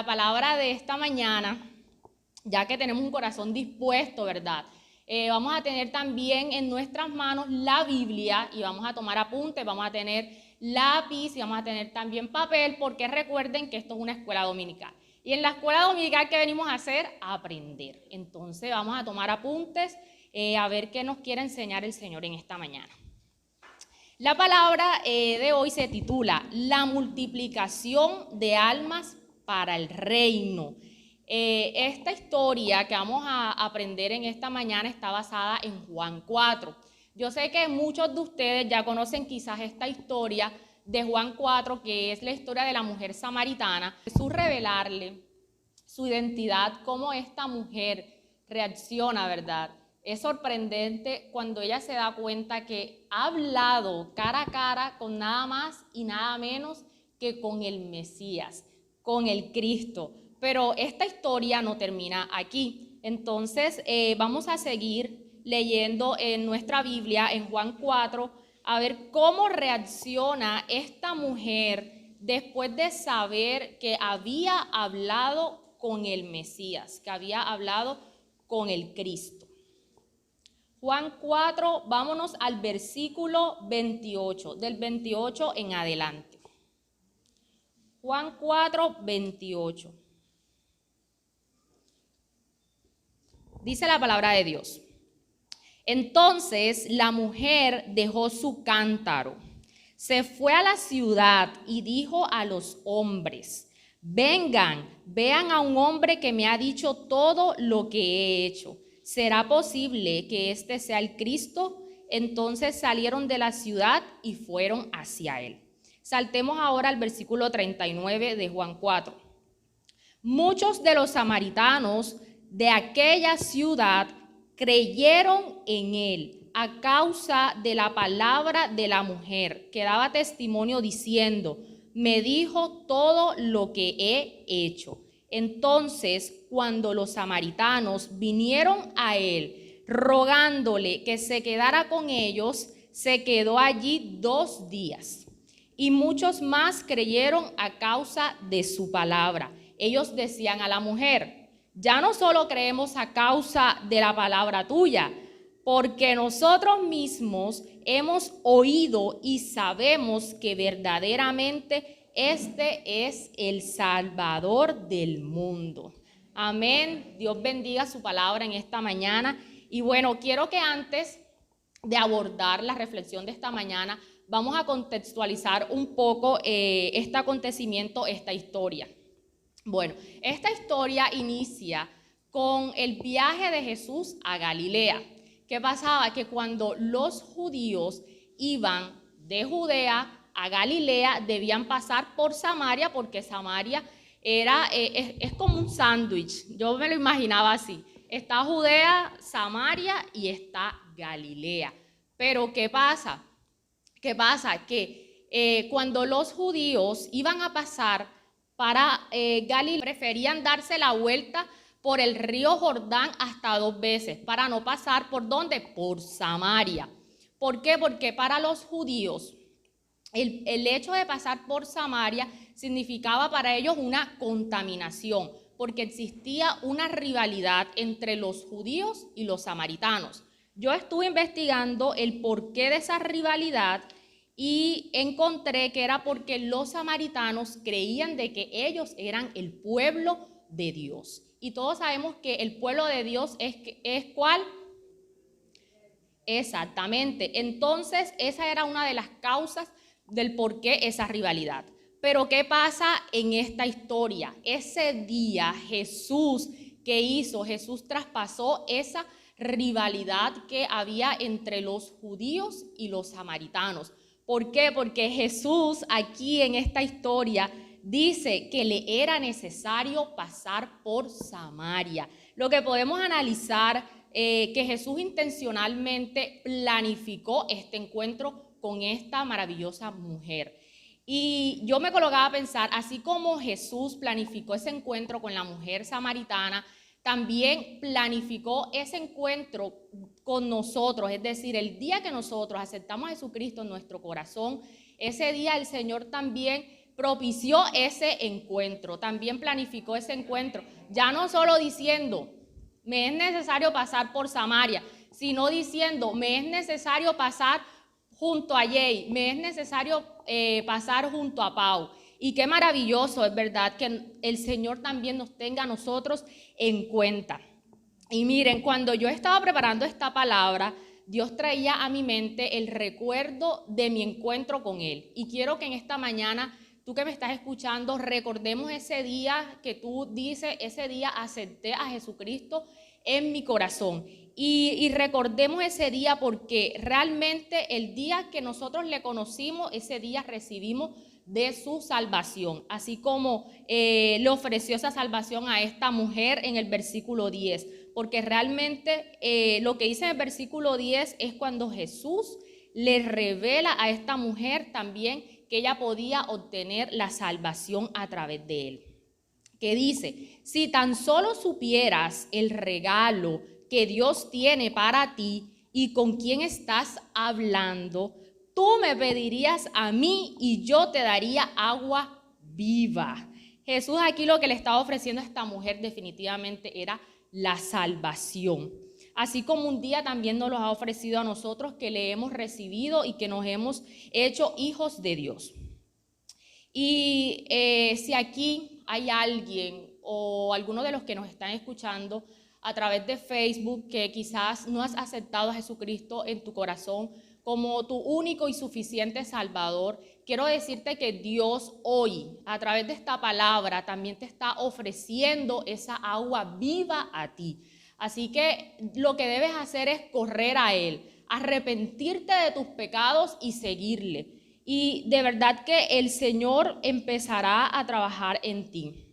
palabra de esta mañana, ya que tenemos un corazón dispuesto, ¿verdad? Vamos a tener también en nuestras manos la Biblia y vamos a tomar apuntes, vamos a tener lápiz y vamos a tener también papel, porque recuerden que esto es una escuela dominical. Y en la escuela dominical, ¿qué venimos a hacer? A aprender. Entonces vamos a tomar apuntes, a ver qué nos quiere enseñar el Señor en esta mañana. La palabra de hoy se titula La multiplicación de almas para el reino. Esta historia que vamos a aprender en esta mañana está basada en Juan 4. Yo sé que muchos de ustedes ya conocen quizás esta historia de Juan 4, que es la historia de la mujer samaritana. Jesús revelarle su identidad, cómo esta mujer reacciona, ¿verdad? Es sorprendente cuando ella se da cuenta que ha hablado cara a cara con nada más y nada menos que con el Mesías, con el Cristo. Pero esta historia no termina aquí. Entonces vamos a seguir leyendo en nuestra Biblia, en Juan 4, a ver cómo reacciona esta mujer después de saber que había hablado con el Mesías, que había hablado con el Cristo. Juan 4, vámonos al versículo 28, del 28 en adelante. Juan 4, 28. Dice la palabra de Dios. Entonces la mujer dejó su cántaro, se fue a la ciudad y dijo a los hombres: vengan, vean a un hombre que me ha dicho todo lo que he hecho. ¿Será posible que este sea el Cristo? Entonces salieron de la ciudad y fueron hacia él. Saltemos ahora al versículo 39 de Juan 4. Muchos de los samaritanos de aquella ciudad creyeron en él a causa de la palabra de la mujer, que daba testimonio diciendo: me dijo todo lo que he hecho. Entonces, cuando los samaritanos vinieron a él, rogándole que se quedara con ellos, se quedó allí 2 días. Y muchos más creyeron a causa de su palabra. Ellos decían a la mujer: ya no solo creemos a causa de la palabra tuya, porque nosotros mismos hemos oído y sabemos que verdaderamente este es el Salvador del mundo. Amén. Dios bendiga su palabra en esta mañana. Y bueno, quiero que antes de abordar la reflexión de esta mañana, vamos a contextualizar un poco este acontecimiento, esta historia. Bueno, esta historia inicia con el viaje de Jesús a Galilea. ¿Qué pasaba? Que cuando los judíos iban de Judea a Galilea, debían pasar por Samaria, porque Samaria es como un sándwich. Yo me lo imaginaba así. Está Judea, Samaria y está Galilea. Pero ¿qué pasa? ¿Qué pasa? Que cuando los judíos iban a pasar para Galilea, preferían darse la vuelta por el río Jordán hasta 2 veces, para no pasar ¿por dónde? Por Samaria. ¿Por qué? Porque para los judíos el hecho de pasar por Samaria significaba para ellos una contaminación, porque existía una rivalidad entre los judíos y los samaritanos. Yo estuve investigando el porqué de esa rivalidad y encontré que era porque los samaritanos creían de que ellos eran el pueblo de Dios. Y todos sabemos que el pueblo de Dios es ¿cuál? Exactamente. Entonces, esa era una de las causas del por qué esa rivalidad. Pero ¿qué pasa en esta historia? Ese día Jesús, ¿qué hizo? Jesús traspasó esa rivalidad que había entre los judíos y los samaritanos. ¿Por qué? Porque Jesús aquí en esta historia dice que le era necesario pasar por Samaria. Lo que podemos analizar que Jesús intencionalmente planificó este encuentro con esta maravillosa mujer. Y yo me colocaba a pensar, así como Jesús planificó ese encuentro con la mujer samaritana, también planificó ese encuentro con nosotros, es decir, el día que nosotros aceptamos a Jesucristo en nuestro corazón, ese día el Señor también propició ese encuentro, también planificó ese encuentro, ya no solo diciendo, me es necesario pasar por Samaria, sino diciendo, me es necesario pasar junto a Jay, me es necesario pasar junto a Pau. Y qué maravilloso, es verdad, que el Señor también nos tenga a nosotros en cuenta. Y miren, cuando yo estaba preparando esta palabra, Dios traía a mi mente el recuerdo de mi encuentro con Él. Y quiero que en esta mañana, tú que me estás escuchando, recordemos ese día que tú dices, ese día acepté a Jesucristo en mi corazón. Y recordemos ese día porque realmente el día que nosotros le conocimos, ese día recibimos de su salvación, así como le ofreció esa salvación a esta mujer en el versículo 10, porque realmente lo que dice en el versículo 10 es cuando Jesús le revela a esta mujer también que ella podía obtener la salvación a través de él. Que dice, si tan solo supieras el regalo que Dios tiene para ti y con quién estás hablando, tú me pedirías a mí y yo te daría agua viva. Jesús aquí lo que le estaba ofreciendo a esta mujer definitivamente era la salvación. Así como un día también nos lo ha ofrecido a nosotros que le hemos recibido y que nos hemos hecho hijos de Dios. Y si aquí hay alguien o alguno de los que nos están escuchando a través de Facebook que quizás no has aceptado a Jesucristo en tu corazón como tu único y suficiente Salvador, quiero decirte que Dios hoy, a través de esta palabra, también te está ofreciendo esa agua viva a ti. Así que lo que debes hacer es correr a Él, arrepentirte de tus pecados y seguirle. Y de verdad que el Señor empezará a trabajar en ti.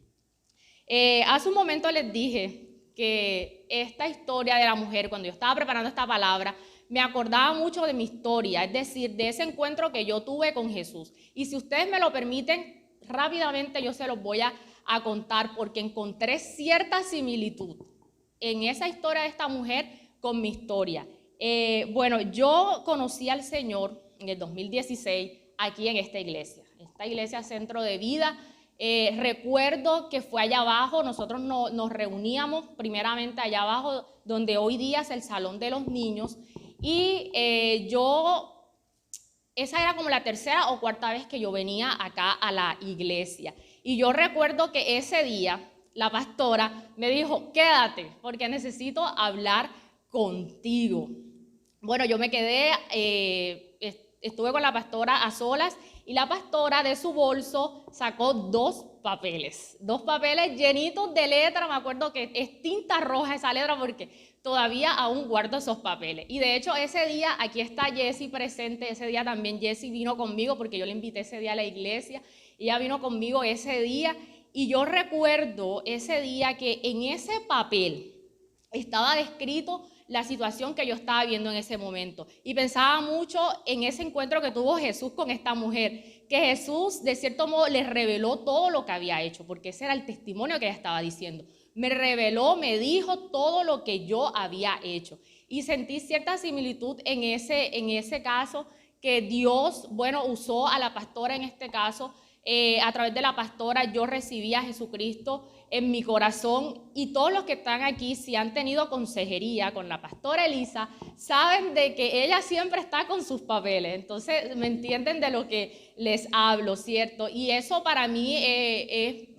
Hace un momento les dije que esta historia de la mujer, cuando yo estaba preparando esta palabra, me acordaba mucho de mi historia, es decir, de ese encuentro que yo tuve con Jesús. Y si ustedes me lo permiten, rápidamente yo se los voy a contar porque encontré cierta similitud en esa historia de esta mujer con mi historia. Bueno, yo conocí al Señor en el 2016 aquí en esta iglesia Centro de Vida. Recuerdo que fue allá abajo, nosotros nos reuníamos primeramente allá abajo, donde hoy día es el Salón de los Niños, y esa era como la tercera o cuarta vez que yo venía acá a la iglesia. Y yo recuerdo que ese día la pastora me dijo, quédate, porque necesito hablar contigo. Bueno, yo me quedé, estuve con la pastora a solas y la pastora de su bolso sacó dos papeles llenitos de letra. Me acuerdo que es tinta roja esa letra porque todavía aún guardo esos papeles. Y de hecho ese día, aquí está Jessie presente, ese día también Jessie vino conmigo porque yo le invité ese día a la iglesia y ella vino conmigo ese día. Y yo recuerdo ese día que en ese papel estaba descrito la situación que yo estaba viendo en ese momento. Y pensaba mucho en ese encuentro que tuvo Jesús con esta mujer, que Jesús de cierto modo le reveló todo lo que había hecho, porque ese era el testimonio que ella estaba diciendo. Me reveló, me dijo todo lo que yo había hecho. Y sentí cierta similitud en ese caso, que Dios, bueno, usó a la pastora en este caso. A través de la pastora yo recibí a Jesucristo en mi corazón, y todos los que están aquí, si han tenido consejería con la pastora Elisa, saben de que ella siempre está con sus papeles. Entonces me entienden de lo que les hablo, ¿cierto? Y eso para mí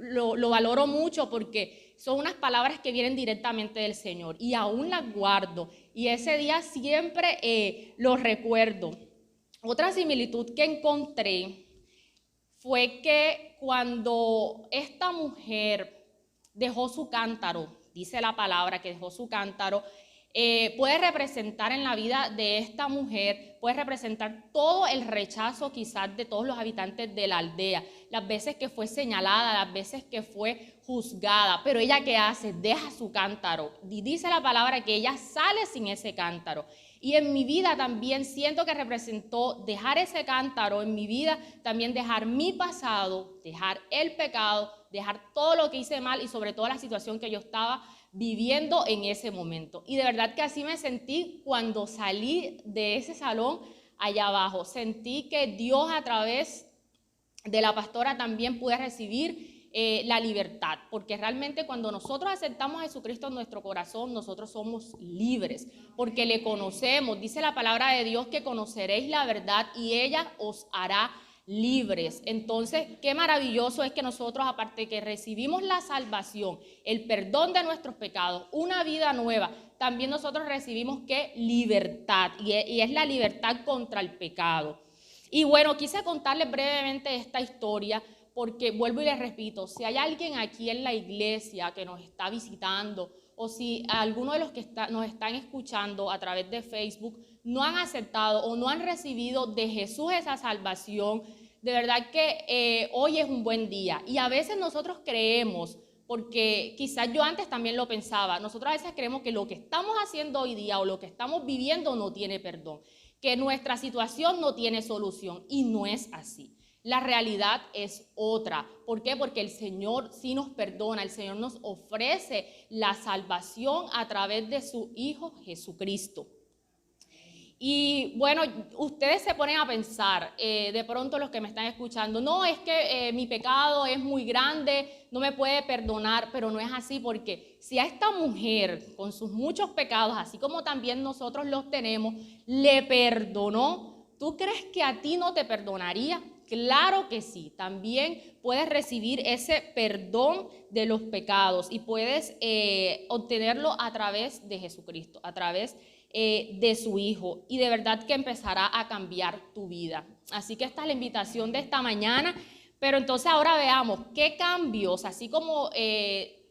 lo valoro mucho porque son unas palabras que vienen directamente del Señor y aún las guardo, y ese día siempre lo recuerdo. Otra similitud que encontré fue que cuando esta mujer dejó su cántaro, dice la palabra que dejó su cántaro, puede representar en la vida de esta mujer, puede representar todo el rechazo quizás de todos los habitantes de la aldea, las veces que fue señalada, las veces que fue juzgada, pero ella ¿qué hace? Deja su cántaro, y dice la palabra que ella sale sin ese cántaro. Y en mi vida también siento que representó dejar ese cántaro en mi vida, también dejar mi pasado, dejar el pecado, dejar todo lo que hice mal y sobre todo la situación que yo estaba viviendo en ese momento. Y de verdad que así me sentí cuando salí de ese salón allá abajo. Sentí que Dios a través de la pastora también pude recibir la libertad, porque realmente cuando nosotros aceptamos a Jesucristo en nuestro corazón, nosotros somos libres, porque le conocemos. Dice la palabra de Dios que conoceréis la verdad y ella os hará libres. Entonces, qué maravilloso es que nosotros, aparte de que recibimos la salvación, el perdón de nuestros pecados, una vida nueva, también nosotros recibimos ¿qué? Libertad, y es la libertad contra el pecado. Y bueno, quise contarles brevemente esta historia porque vuelvo y les repito, si hay alguien aquí en la iglesia que nos está visitando o si alguno de los que nos están escuchando a través de Facebook no han aceptado o no han recibido de Jesús esa salvación, de verdad que hoy es un buen día. Y a veces nosotros creemos, porque quizás yo antes también lo pensaba, nosotros a veces creemos que lo que estamos haciendo hoy día o lo que estamos viviendo no tiene perdón, que nuestra situación no tiene solución, y no es así. La realidad es otra. ¿Por qué? Porque el Señor sí nos perdona, el Señor nos ofrece la salvación a través de su Hijo Jesucristo. Y bueno, ustedes se ponen a pensar, de pronto los que me están escuchando, no, es que mi pecado es muy grande, no me puede perdonar, pero no es así, porque si a esta mujer con sus muchos pecados, así como también nosotros los tenemos, le perdonó, ¿tú crees que a ti no te perdonaría? Claro que sí, también puedes recibir ese perdón de los pecados y puedes obtenerlo a través de Jesucristo, a través de su Hijo, y de verdad que empezará a cambiar tu vida. Así que esta es la invitación de esta mañana, pero entonces ahora veamos qué cambios, así como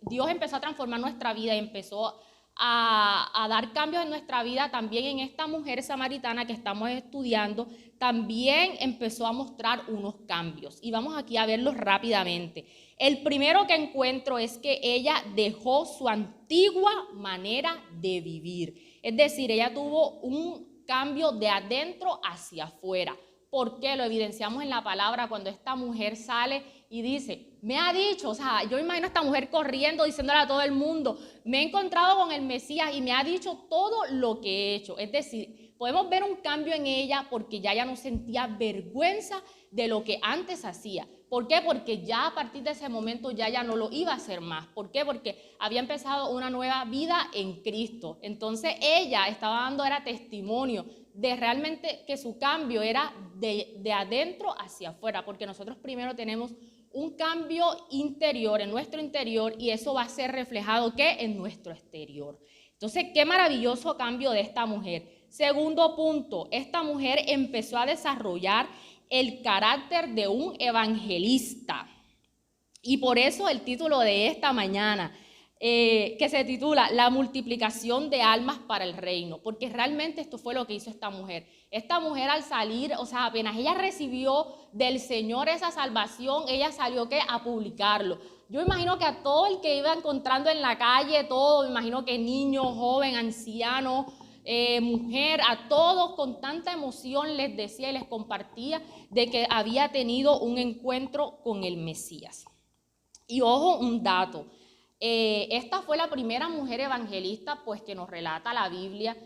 Dios empezó a transformar nuestra vida y empezó a dar cambios en nuestra vida, también en esta mujer samaritana que estamos estudiando, también empezó a mostrar unos cambios, y vamos aquí a verlos rápidamente. El primero que encuentro es que ella dejó su antigua manera de vivir, es decir, ella tuvo un cambio de adentro hacia afuera. ¿Por qué? Lo evidenciamos en la palabra cuando esta mujer sale y dice, me ha dicho, o sea, yo imagino a esta mujer corriendo diciéndole a todo el mundo, me he encontrado con el Mesías y me ha dicho todo lo que he hecho. Es decir, podemos ver un cambio en ella porque ya no sentía vergüenza de lo que antes hacía. ¿Por qué? Porque ya a partir de ese momento ya no lo iba a hacer más. ¿Por qué? Porque había empezado una nueva vida en Cristo. Entonces ella estaba dando, era testimonio de realmente que su cambio era de adentro hacia afuera, porque nosotros primero tenemos un cambio interior, en nuestro interior, y eso va a ser reflejado ¿qué? En nuestro exterior. Entonces, qué maravilloso cambio de esta mujer. Segundo punto, esta mujer empezó a desarrollar el carácter de un evangelista. Y por eso el título de esta mañana, que se titula La multiplicación de almas para el reino, porque realmente esto fue lo que hizo esta mujer. Esta mujer al salir, o sea, apenas ella recibió del Señor esa salvación, ella salió ¿qué? A publicarlo. Yo imagino que a todo el que iba encontrando en la calle, todo, me imagino que niño, joven, anciano, mujer, a todos con tanta emoción les decía y les compartía de que había tenido un encuentro con el Mesías. Y ojo, un dato, esta fue la primera mujer evangelista pues que nos relata la Biblia.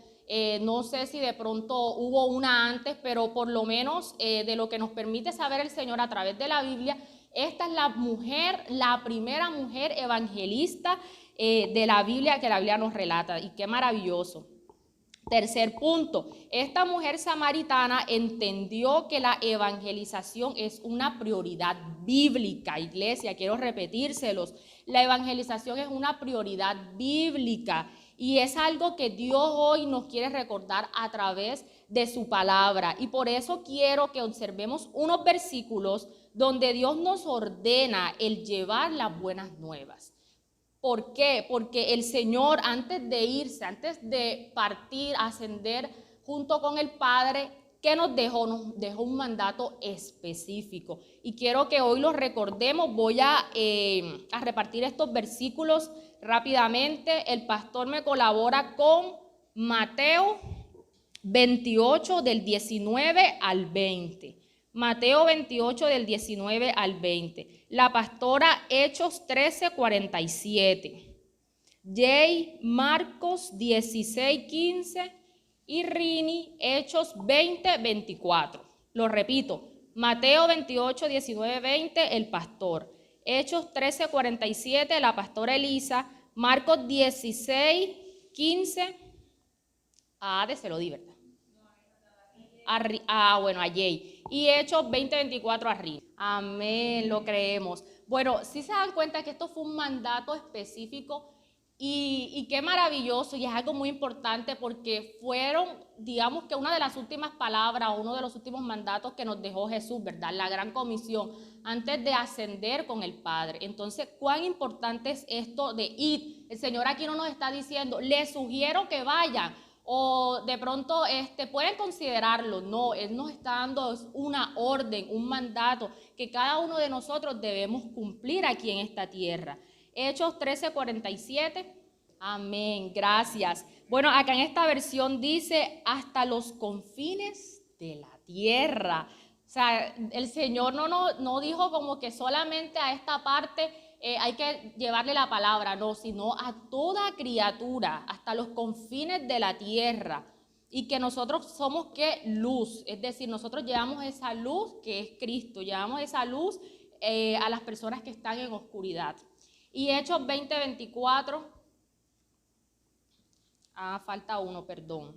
No sé si de pronto hubo una antes, pero por lo menos de lo que nos permite saber el Señor a través de la Biblia, esta es la primera mujer evangelista de la Biblia que la Biblia nos relata, y qué maravilloso. Tercer punto, esta mujer samaritana entendió que la evangelización es una prioridad bíblica. Iglesia, quiero repetírselos, la evangelización es una prioridad bíblica y es algo que Dios hoy nos quiere recordar a través de su palabra. Y por eso quiero que observemos unos versículos donde Dios nos ordena el llevar las buenas nuevas. ¿Por qué? Porque el Señor antes de irse, antes de partir, ascender junto con el Padre, ¿qué nos dejó? Nos dejó un mandato específico. Y quiero que hoy lo recordemos. Voy a repartir estos versículos rápidamente. El pastor me colabora con Mateo 28 del 19 al 20. Mateo 28 del 19 al 20. La pastora Hechos 13, 47. Jay Marcos 16, 15. Y Rini Hechos 20, 24. Lo repito. Mateo 28, 19, 20, el pastor. Hechos 13, 47, la pastora Elisa. Marcos 16, 15. A Ade se lo di, ¿verdad? Bueno, a Jay. Y Hechos 20, 24 a Ri. Amén, lo creemos. Bueno, si se dan cuenta que esto fue un mandato específico y qué maravilloso, y es algo muy importante porque fueron, digamos que una de las últimas palabras, uno de los últimos mandatos que nos dejó Jesús, ¿verdad? La gran comisión, antes de ascender con el Padre. Entonces, ¿cuán importante es esto de ir? El Señor aquí no nos está diciendo, les sugiero que vayan, o de pronto pueden considerarlo. No, Él nos está dando una orden, un mandato que cada uno de nosotros debemos cumplir aquí en esta tierra. Hechos 13, 47. Amén, gracias. Bueno, acá en esta versión dice hasta los confines de la tierra. O sea, el Señor no dijo como que solamente a esta parte hay que llevarle la palabra, no, sino a toda criatura, hasta los confines de la tierra. Y que nosotros somos ¿qué? Luz, es decir, nosotros llevamos esa luz que es Cristo, llevamos esa luz a las personas que están en oscuridad. Y Hechos 20, 24, falta uno, perdón.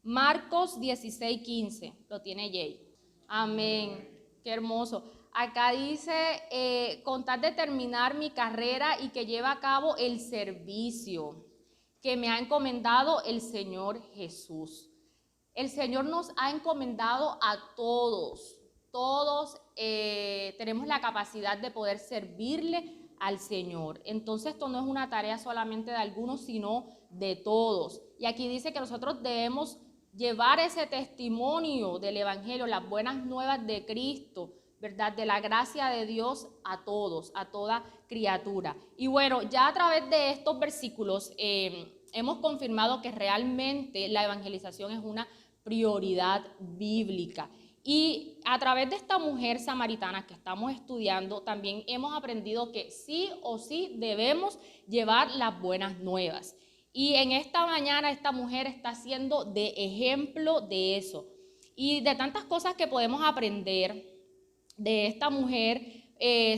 Marcos 16, 15, lo tiene Jay. Amén, qué hermoso. Acá dice, con tal de terminar mi carrera y que lleve a cabo el servicio que me ha encomendado el Señor Jesús. El Señor nos ha encomendado a todos. Todos tenemos la capacidad de poder servirle al Señor. Entonces esto no es una tarea solamente de algunos, sino de todos. Y aquí dice que nosotros debemos llevar ese testimonio del Evangelio, las buenas nuevas de Cristo, ¿verdad? De la gracia de Dios a todos, a toda criatura. Y bueno, ya a través de estos versículos hemos confirmado que realmente la evangelización es una prioridad bíblica. Y a través de esta mujer samaritana que estamos estudiando, también hemos aprendido que sí o sí debemos llevar las buenas nuevas. Y en esta mañana esta mujer está siendo de ejemplo de eso. Y de tantas cosas que podemos aprender de esta mujer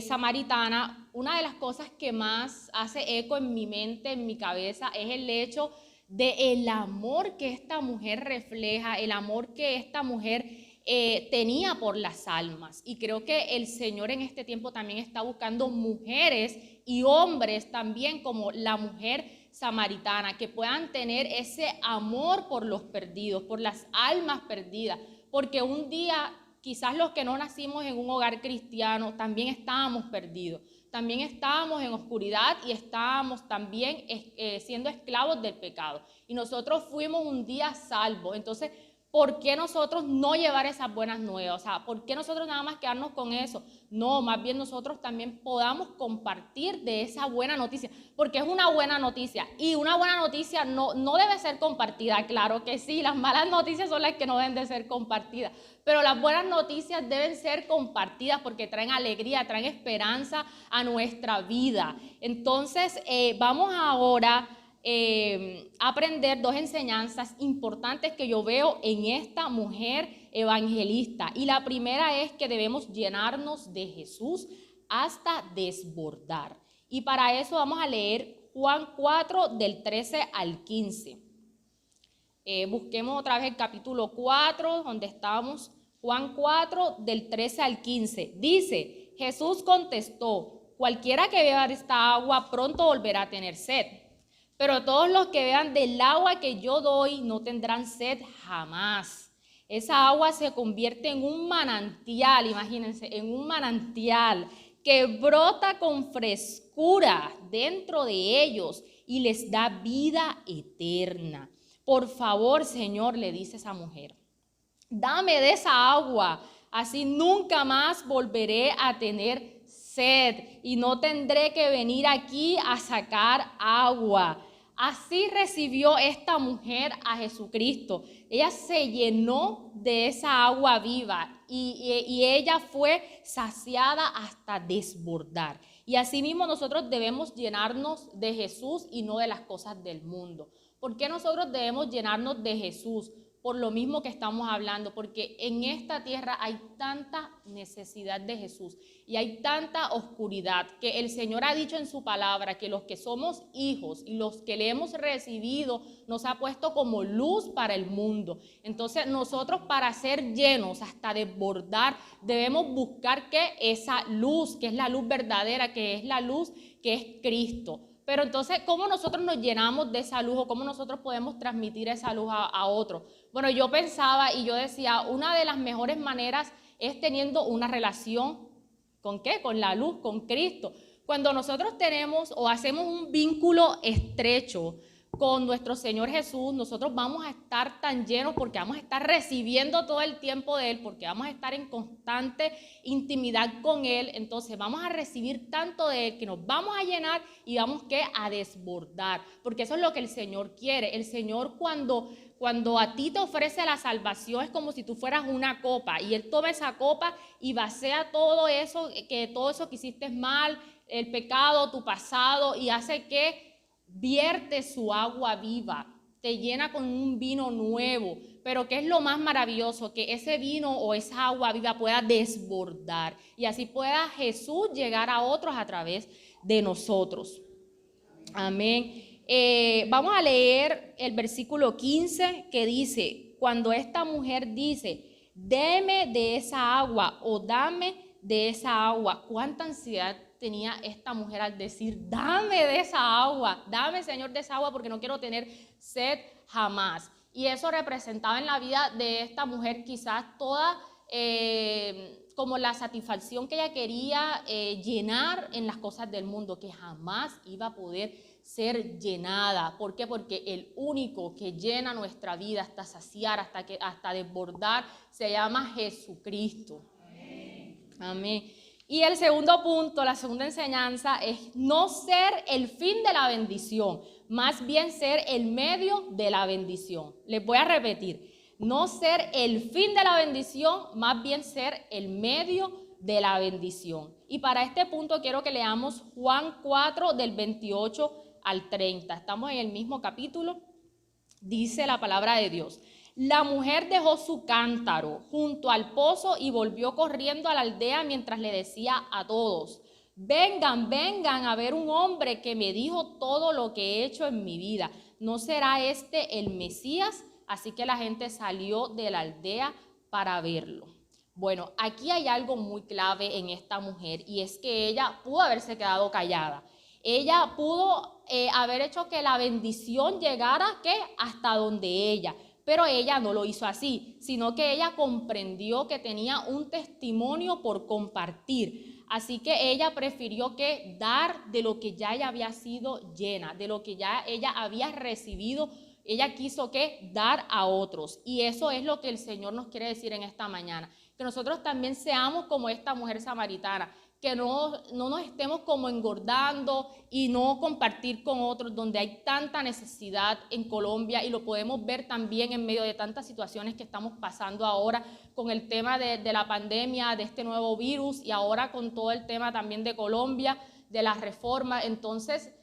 samaritana, una de las cosas que más hace eco en mi mente, en mi cabeza, es el hecho del amor que esta mujer refleja, el amor que esta mujer tenía por las almas. Y creo que el Señor en este tiempo también está buscando mujeres y hombres también como la mujer samaritana, que puedan tener ese amor por los perdidos, por las almas perdidas, porque un día quizás los que no nacimos en un hogar cristiano también estábamos perdidos, también estábamos en oscuridad y estábamos también siendo esclavos del pecado. Y nosotros fuimos un día salvos. Entonces, ¿por qué nosotros no llevar esas buenas nuevas? O sea, ¿por qué nosotros nada más quedarnos con eso? No, más bien nosotros también podamos compartir de esa buena noticia, porque es una buena noticia. Y una buena noticia no debe ser compartida, claro que sí, las malas noticias son las que no deben de ser compartidas. Pero las buenas noticias deben ser compartidas porque traen alegría, traen esperanza a nuestra vida. Entonces, vamos ahora aprender dos enseñanzas importantes que yo veo en esta mujer evangelista. Y la primera es que debemos llenarnos de Jesús hasta desbordar. Y para eso vamos a leer Juan 4 del 13 al 15. Busquemos otra vez el capítulo 4, donde estábamos. Juan 4 del 13 al 15. Dice, Jesús contestó, cualquiera que beba de esta agua pronto volverá a tener sed. Pero todos los que beban del agua que yo doy no tendrán sed jamás. Esa agua se convierte en un manantial, imagínense, en un manantial que brota con frescura dentro de ellos y les da vida eterna. Por favor, Señor, le dice esa mujer, dame de esa agua, así nunca más volveré a tener sed y no tendré que venir aquí a sacar agua. Así recibió esta mujer a Jesucristo. Ella se llenó de esa agua viva y ella fue saciada hasta desbordar. Y asimismo nosotros debemos llenarnos de Jesús y no de las cosas del mundo. ¿Por qué nosotros debemos llenarnos de Jesús? por lo mismo que estamos hablando, porque en esta tierra hay tanta necesidad de Jesús y hay tanta oscuridad que el Señor ha dicho en su palabra que los que somos hijos y los que le hemos recibido nos ha puesto como luz para el mundo. Entonces nosotros, para ser llenos hasta desbordar, debemos buscar que esa luz, que es la luz verdadera, que es la luz que es Cristo. Pero entonces, ¿cómo nosotros nos llenamos de esa luz o cómo nosotros podemos transmitir esa luz a otros? Bueno, yo pensaba y yo decía, una de las mejores maneras es teniendo una relación, ¿con qué? Con la luz, con Cristo. Cuando nosotros tenemos o hacemos un vínculo estrecho con nuestro Señor Jesús, nosotros vamos a estar tan llenos porque vamos a estar recibiendo todo el tiempo de Él, porque vamos a estar en constante intimidad con Él. Entonces vamos a recibir tanto de Él que nos vamos a llenar y vamos a desbordar, porque eso es lo que el Señor quiere. El Señor cuando a ti te ofrece la salvación es como si tú fueras una copa y Él toma esa copa y vacía todo eso que hiciste mal, el pecado, tu pasado, y hace que vierte su agua viva, te llena con un vino nuevo. Pero ¿qué es lo más maravilloso? Que ese vino o esa agua viva pueda desbordar y así pueda Jesús llegar a otros a través de nosotros. Amén. Vamos a leer el versículo 15 que dice, cuando esta mujer dice, deme de esa agua o dame de esa agua, ¿cuánta ansiedad tenía esta mujer al decir, dame de esa agua, dame, Señor, de esa agua porque no quiero tener sed jamás? Y eso representaba en la vida de esta mujer quizás toda como la satisfacción que ella quería llenar en las cosas del mundo, que jamás iba a poder ser llenada. ¿Por qué? Porque el único que llena nuestra vida hasta saciar, hasta desbordar, se llama Jesucristo. Amén. Amén. Y el segundo punto, la segunda enseñanza es no ser el fin de la bendición, más bien ser el medio de la bendición. Les voy a repetir, no ser el fin de la bendición, más bien ser el medio de la bendición. Y para este punto quiero que leamos Juan 4 del 28 al 30. Estamos en el mismo capítulo. Dice la palabra de Dios. La mujer dejó su cántaro junto al pozo y volvió corriendo a la aldea mientras le decía a todos, vengan, vengan a ver un hombre que me dijo todo lo que he hecho en mi vida. ¿No será este el Mesías? Así que la gente salió de la aldea para verlo. Bueno, aquí hay algo muy clave en esta mujer y es que ella pudo haberse quedado callada. Ella pudo haber hecho que la bendición llegara hasta donde ella. Pero ella no lo hizo así, sino que ella comprendió que tenía un testimonio por compartir. Así que ella prefirió dar de lo que ya ella había sido llena, de lo que ya ella había recibido. Ella quiso dar a otros. Y eso es lo que el Señor nos quiere decir en esta mañana. Que nosotros también seamos como esta mujer samaritana. Que no nos estemos como engordando y no compartir con otros, donde hay tanta necesidad en Colombia y lo podemos ver también en medio de tantas situaciones que estamos pasando ahora con el tema de la pandemia, de este nuevo virus y ahora con todo el tema también de Colombia, de las reformas. Entonces,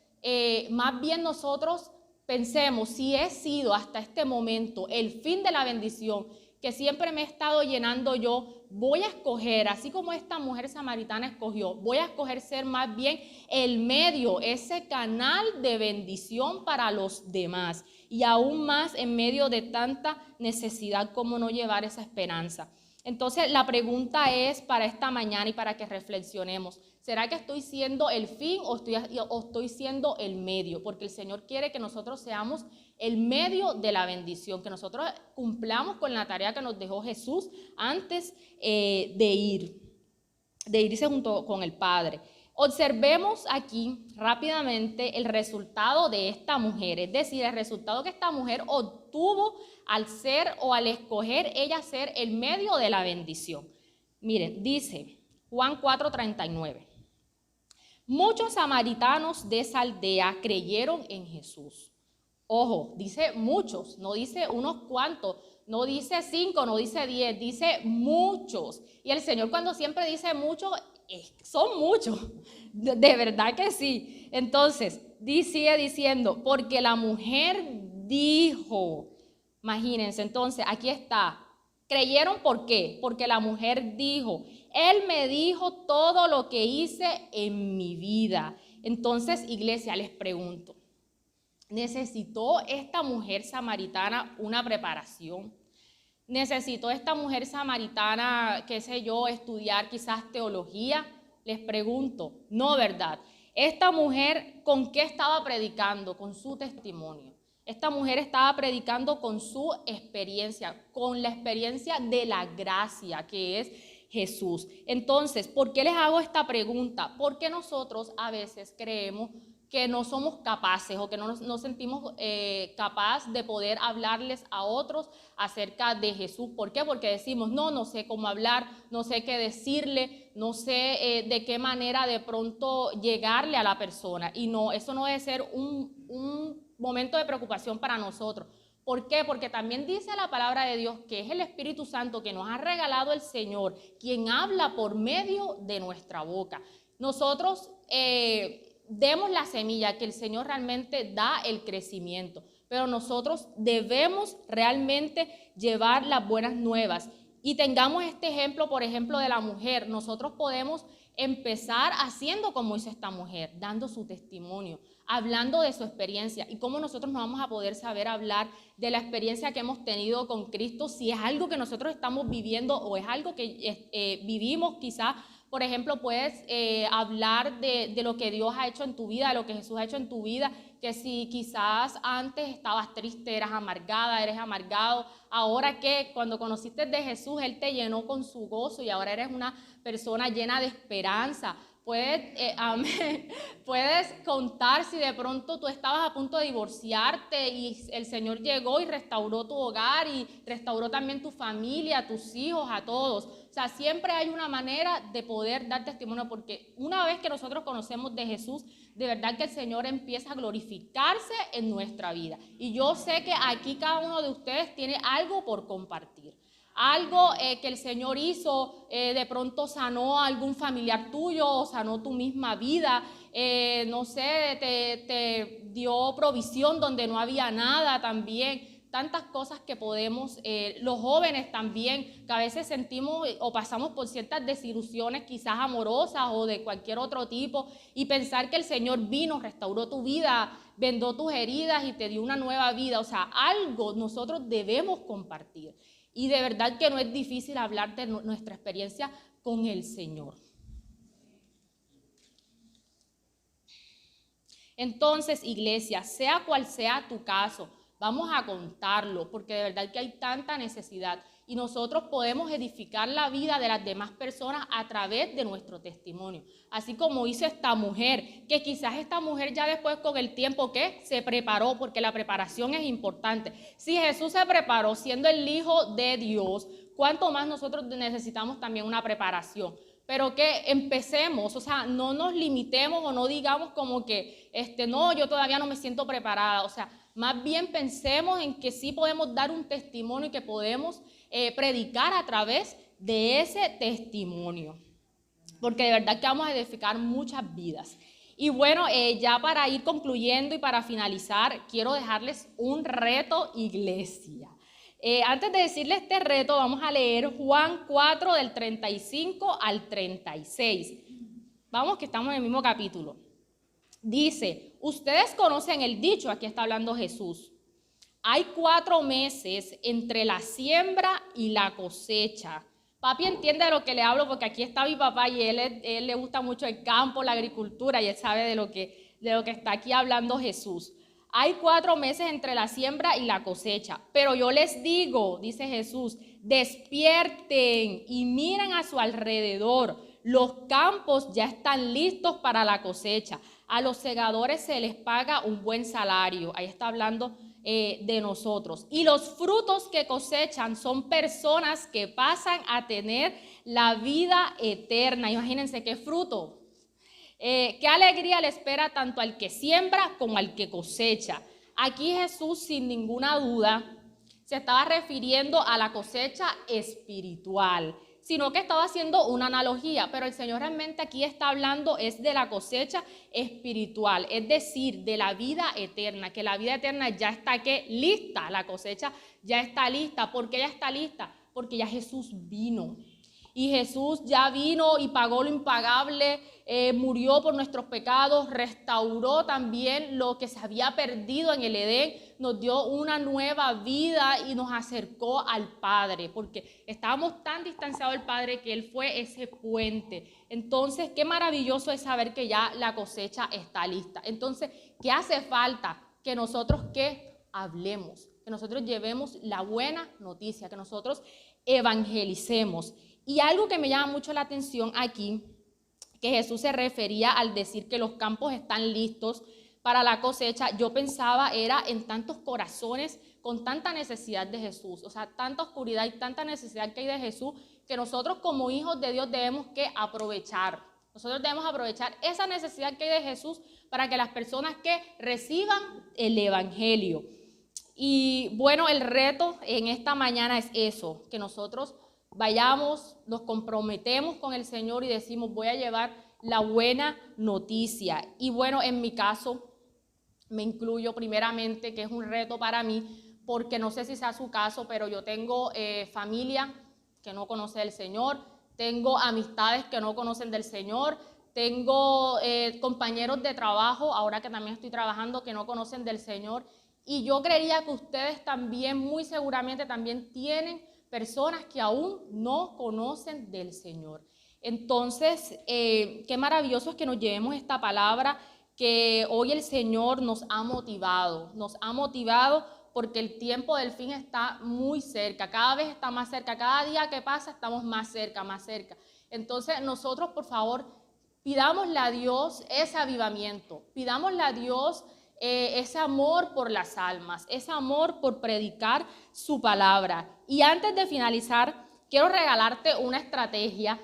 más bien nosotros pensemos, si he sido hasta este momento el fin de la bendición, que siempre me he estado llenando yo, voy a escoger, así como esta mujer samaritana escogió, voy a escoger ser más bien el medio, ese canal de bendición para los demás. Y aún más en medio de tanta necesidad, ¿cómo no llevar esa esperanza? Entonces la pregunta es para esta mañana y para que reflexionemos, ¿será que estoy siendo el fin o estoy siendo el medio? Porque el Señor quiere que nosotros seamos el medio de la bendición, que nosotros cumplamos con la tarea que nos dejó Jesús antes de irse junto con el Padre. Observemos aquí rápidamente el resultado de esta mujer, es decir, el resultado que esta mujer obtuvo al ser o al escoger ella ser el medio de la bendición. Miren, dice Juan 4:39. Muchos samaritanos de esa aldea creyeron en Jesús. Ojo, dice muchos, no dice unos cuantos, no dice 5, no dice 10, dice muchos. Y el Señor cuando siempre dice muchos, son muchos, de verdad que sí. Entonces, sigue diciendo, porque la mujer dijo, Imagínense, entonces, aquí está. ¿Creyeron por qué? Porque la mujer dijo, Él me dijo todo lo que hice en mi vida. Entonces, iglesia, les pregunto, ¿necesitó esta mujer samaritana una preparación? ¿Necesitó esta mujer samaritana, qué sé yo, estudiar quizás teología? Les pregunto, no, ¿verdad? Esta mujer, ¿con qué estaba predicando? Con su testimonio. Esta mujer estaba predicando con su experiencia, con la experiencia de la gracia que es Jesús. Entonces, ¿por qué les hago esta pregunta? Porque nosotros a veces creemos que no somos capaces o que no nos sentimos capaces de poder hablarles a otros acerca de Jesús. ¿Por qué? Porque decimos, no sé cómo hablar, no sé qué decirle, no sé de qué manera de pronto llegarle a la persona. Y no, eso no debe ser un momento de preocupación para nosotros. ¿Por qué? Porque también dice la palabra de Dios que es el Espíritu Santo que nos ha regalado el Señor, quien habla por medio de nuestra boca. Nosotros demos la semilla, que el Señor realmente da el crecimiento, pero nosotros debemos realmente llevar las buenas nuevas. Y tengamos este ejemplo, por ejemplo, de la mujer. Nosotros podemos empezar haciendo como hizo esta mujer, dando su testimonio, hablando de su experiencia. Y cómo nosotros no vamos a poder saber hablar de la experiencia que hemos tenido con Cristo si es algo que nosotros estamos viviendo o es algo que vivimos quizás. Por ejemplo, puedes hablar de lo que Dios ha hecho en tu vida, de lo que Jesús ha hecho en tu vida, que si quizás antes estabas triste, eras amargada, eres amargado, ahora que cuando conociste de Jesús, Él te llenó con su gozo y ahora eres una persona llena de esperanza. Puedes contar si de pronto tú estabas a punto de divorciarte y el Señor llegó y restauró tu hogar y restauró también tu familia, tus hijos, a todos. O sea, siempre hay una manera de poder dar testimonio, porque una vez que nosotros conocemos de Jesús, de verdad que el Señor empieza a glorificarse en nuestra vida. Y yo sé que aquí cada uno de ustedes tiene algo por compartir. Algo que el Señor hizo, de pronto sanó a algún familiar tuyo o sanó tu misma vida, no sé, te dio provisión donde no había nada también. Tantas cosas que podemos, los jóvenes también, que a veces sentimos o pasamos por ciertas desilusiones quizás amorosas o de cualquier otro tipo, y pensar que el Señor vino, restauró tu vida, vendó tus heridas y te dio una nueva vida. O sea, algo nosotros debemos compartir. Y de verdad que no es difícil hablar de nuestra experiencia con el Señor. Entonces, iglesia, sea cual sea tu caso, vamos a contarlo, porque de verdad que hay tanta necesidad y nosotros podemos edificar la vida de las demás personas a través de nuestro testimonio. Así como hizo esta mujer, que quizás esta mujer ya después con el tiempo que se preparó, porque la preparación es importante. Si Jesús se preparó siendo el Hijo de Dios, ¿cuánto más nosotros necesitamos también una preparación? Pero que empecemos, o sea, no nos limitemos o no digamos como que, no, yo todavía no me siento preparada. O sea, más bien pensemos en que sí podemos dar un testimonio y que podemos predicar a través de ese testimonio. Porque de verdad que vamos a edificar muchas vidas. Y bueno, ya para ir concluyendo y para finalizar, quiero dejarles un reto, iglesia. Antes de decirles este reto, vamos a leer Juan 4 del 35 al 36. Vamos, que estamos en el mismo capítulo. Dice, ustedes conocen el dicho, aquí está hablando Jesús. Hay 4 meses entre la siembra y la cosecha. Papi entiende de lo que le hablo porque aquí está mi papá y él le gusta mucho el campo, la agricultura, y él sabe de lo que está aquí hablando Jesús. Hay 4 meses entre la siembra y la cosecha, pero yo les digo, dice Jesús, despierten y miren a su alrededor. Los campos ya están listos para la cosecha. A los segadores se les paga un buen salario. Ahí está hablando de nosotros. Y los frutos que cosechan son personas que pasan a tener la vida eterna. Imagínense qué fruto. Qué alegría le espera tanto al que siembra como al que cosecha. Aquí Jesús, sin ninguna duda, se estaba refiriendo a la cosecha espiritual. sino que estaba haciendo una analogía, pero el Señor realmente aquí está hablando es de la cosecha espiritual, es decir, de la vida eterna, que la vida eterna ya está ¿qué? Lista, la cosecha ya está lista. ¿Por qué ya está lista? Porque ya Jesús vino. Y Jesús ya vino y pagó lo impagable, murió por nuestros pecados, restauró también lo que se había perdido en el Edén, nos dio una nueva vida y nos acercó al Padre, porque estábamos tan distanciados del Padre que Él fue ese puente. Entonces, qué maravilloso es saber que ya la cosecha está lista. Entonces, ¿qué hace falta? Que nosotros ¿qué? Hablemos, que nosotros llevemos la buena noticia, que nosotros evangelicemos. Y algo que me llama mucho la atención aquí, que Jesús se refería al decir que los campos están listos para la cosecha, yo pensaba era en tantos corazones con tanta necesidad de Jesús, o sea, tanta oscuridad y tanta necesidad que hay de Jesús, que nosotros como hijos de Dios debemos que aprovechar. Nosotros debemos aprovechar esa necesidad que hay de Jesús para que las personas que reciban el evangelio. Y bueno, el reto en esta mañana es eso, que nosotros vayamos, nos comprometemos con el Señor y decimos, voy a llevar la buena noticia. Y bueno, en mi caso, me incluyo primeramente, que es un reto para mí, porque no sé si sea su caso, pero yo tengo familia que no conoce del Señor, tengo amistades que no conocen del Señor, tengo compañeros de trabajo, ahora que también estoy trabajando, que no conocen del Señor. Y yo creería que ustedes también, muy seguramente, también tienen personas que aún no conocen del Señor. Entonces, qué maravilloso es que nos llevemos esta palabra, que hoy el Señor nos ha motivado porque el tiempo del fin está muy cerca, cada vez está más cerca, cada día que pasa estamos más cerca, más cerca. Entonces, nosotros, por favor, pidámosle a Dios ese avivamiento, pidámosle a Dios ese amor por las almas, ese amor por predicar su palabra. Y antes de finalizar, quiero regalarte una estrategia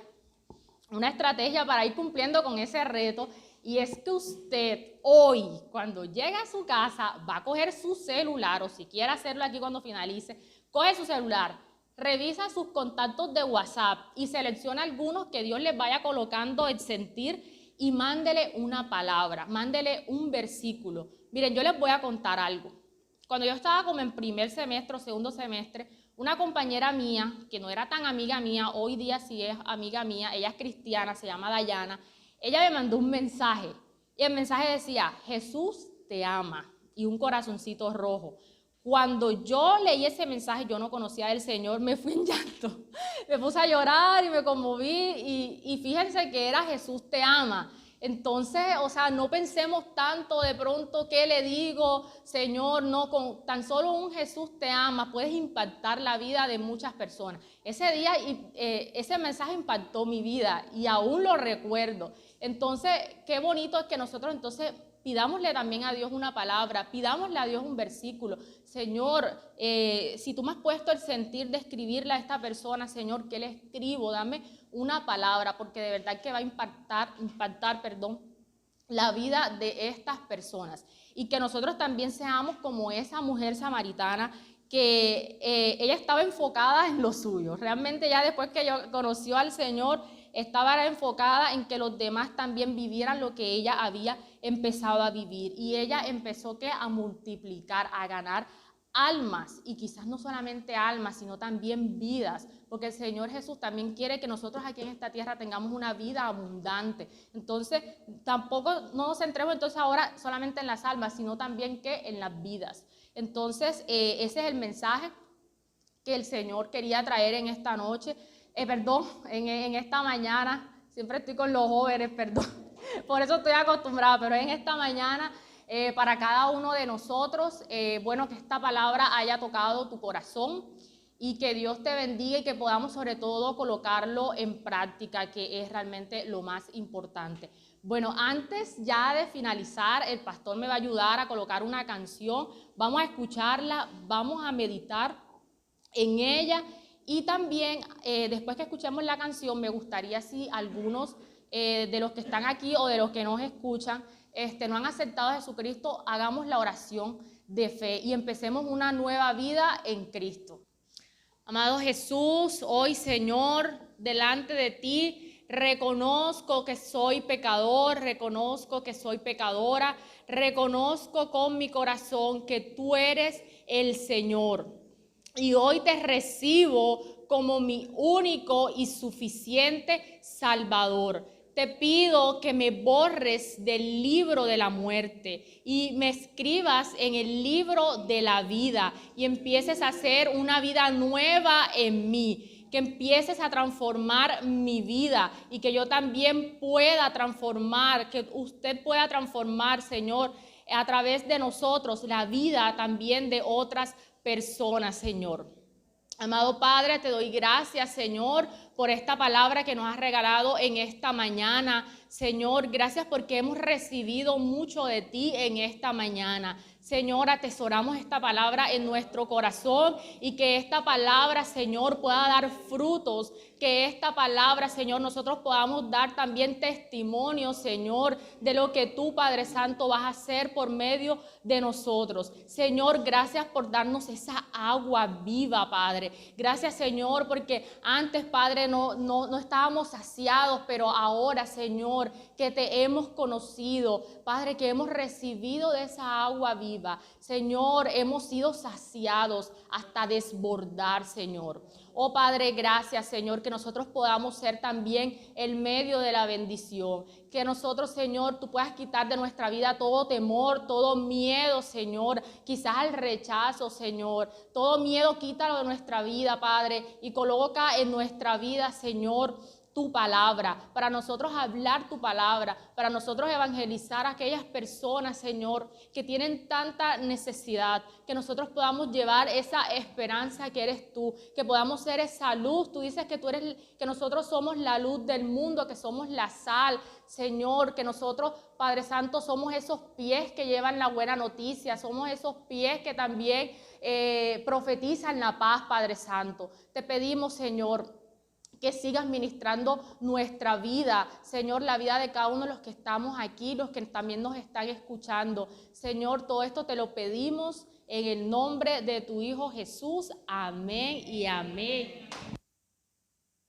para ir cumpliendo con ese reto, y es que usted hoy, cuando llegue a su casa, va a coger su celular, o si quiere hacerlo aquí cuando finalice, coge su celular, revisa sus contactos de WhatsApp y selecciona algunos que Dios les vaya colocando el sentir y mándele una palabra, mándele un versículo. Miren, yo les voy a contar algo. Cuando yo estaba como en primer semestre o segundo semestre, una compañera mía, que no era tan amiga mía, hoy día sí es amiga mía, ella es cristiana, se llama Dayana, ella me mandó un mensaje y el mensaje decía, Jesús te ama, y un corazoncito rojo. Cuando yo leí ese mensaje, yo no conocía del Señor, me fui en llanto, me puse a llorar y me conmoví y fíjense que era Jesús te ama. Entonces, o sea, no pensemos tanto de pronto qué le digo, Señor, no, con tan solo un Jesús te ama, puedes impactar la vida de muchas personas. Ese día, ese mensaje impactó mi vida y aún lo recuerdo. Entonces, qué bonito es que nosotros entonces pidámosle también a Dios una palabra, pidámosle a Dios un versículo. Señor, si tú me has puesto el sentir de escribirle a esta persona, Señor, ¿qué le escribo? Dame una palabra, porque de verdad que va a impactar, la vida de estas personas. Y que nosotros también seamos como esa mujer samaritana que ella estaba enfocada en lo suyo. Realmente ya después que ella conoció al Señor, estaba enfocada en que los demás también vivieran lo que ella había empezado a vivir. Y ella empezó a multiplicar, a ganar almas, y quizás no solamente almas, sino también vidas, porque el Señor Jesús también quiere que nosotros aquí en esta tierra tengamos una vida abundante. Entonces, tampoco no nos centremos entonces ahora solamente en las almas, sino también que en las vidas. Entonces, ese es el mensaje que el Señor quería traer en esta noche, en esta mañana. Siempre estoy con los jóvenes, perdón, por eso estoy acostumbrada, pero en esta mañana para cada uno de nosotros, bueno, que esta palabra haya tocado tu corazón y que Dios te bendiga y que podamos sobre todo colocarlo en práctica, que es realmente lo más importante. Bueno, antes ya de finalizar, el pastor me va a ayudar a colocar una canción, vamos a escucharla, vamos a meditar en ella, y también después que escuchemos la canción, me gustaría si algunos de los que están aquí o de los que nos escuchan no han aceptado a Jesucristo, hagamos la oración de fe y empecemos una nueva vida en Cristo. Amado Jesús, hoy, Señor, delante de ti, reconozco que soy pecador, reconozco que soy pecadora, reconozco con mi corazón que tú eres el Señor. Y hoy te recibo como mi único y suficiente Salvador. Te pido que me borres del libro de la muerte y me escribas en el libro de la vida y empieces a hacer una vida nueva en mí, que empieces a transformar mi vida y que yo también pueda transformar, que usted pueda transformar, Señor, a través de nosotros la vida también de otras personas, Señor. Amado Padre, te doy gracias, Señor, por esta palabra que nos has regalado en esta mañana. Señor, gracias porque hemos recibido mucho de ti en esta mañana. Señor, atesoramos esta palabra en nuestro corazón y que esta palabra, Señor, pueda dar frutos. Que esta palabra, Señor, nosotros podamos dar también testimonio, Señor, de lo que tú, Padre Santo, vas a hacer por medio de nosotros. Señor, gracias por darnos esa agua viva, Padre. Gracias, Señor, porque antes, Padre, no estábamos saciados, pero ahora, Señor, que te hemos conocido, Padre, que hemos recibido de esa agua viva. Señor, hemos sido saciados hasta desbordar, Señor. Oh Padre, gracias, Señor, que nosotros podamos ser también el medio de la bendición. Que nosotros, Señor, tú puedas quitar de nuestra vida todo temor, todo miedo, Señor, quizás al rechazo, Señor. Todo miedo quítalo de nuestra vida, Padre, y coloca en nuestra vida, Señor, tu palabra, para nosotros hablar tu palabra, para nosotros evangelizar a aquellas personas, Señor, que tienen tanta necesidad, que nosotros podamos llevar esa esperanza que eres tú, que podamos ser esa luz. Tú dices que que nosotros somos la luz del mundo, que somos la sal, Señor, que nosotros, Padre Santo, somos esos pies que llevan la buena noticia, somos esos pies que también profetizan la paz, Padre Santo. Te pedimos, Señor, que sigas ministrando nuestra vida, Señor, la vida de cada uno de los que estamos aquí, los que también nos están escuchando. Señor, todo esto te lo pedimos en el nombre de tu Hijo Jesús. Amén y amén.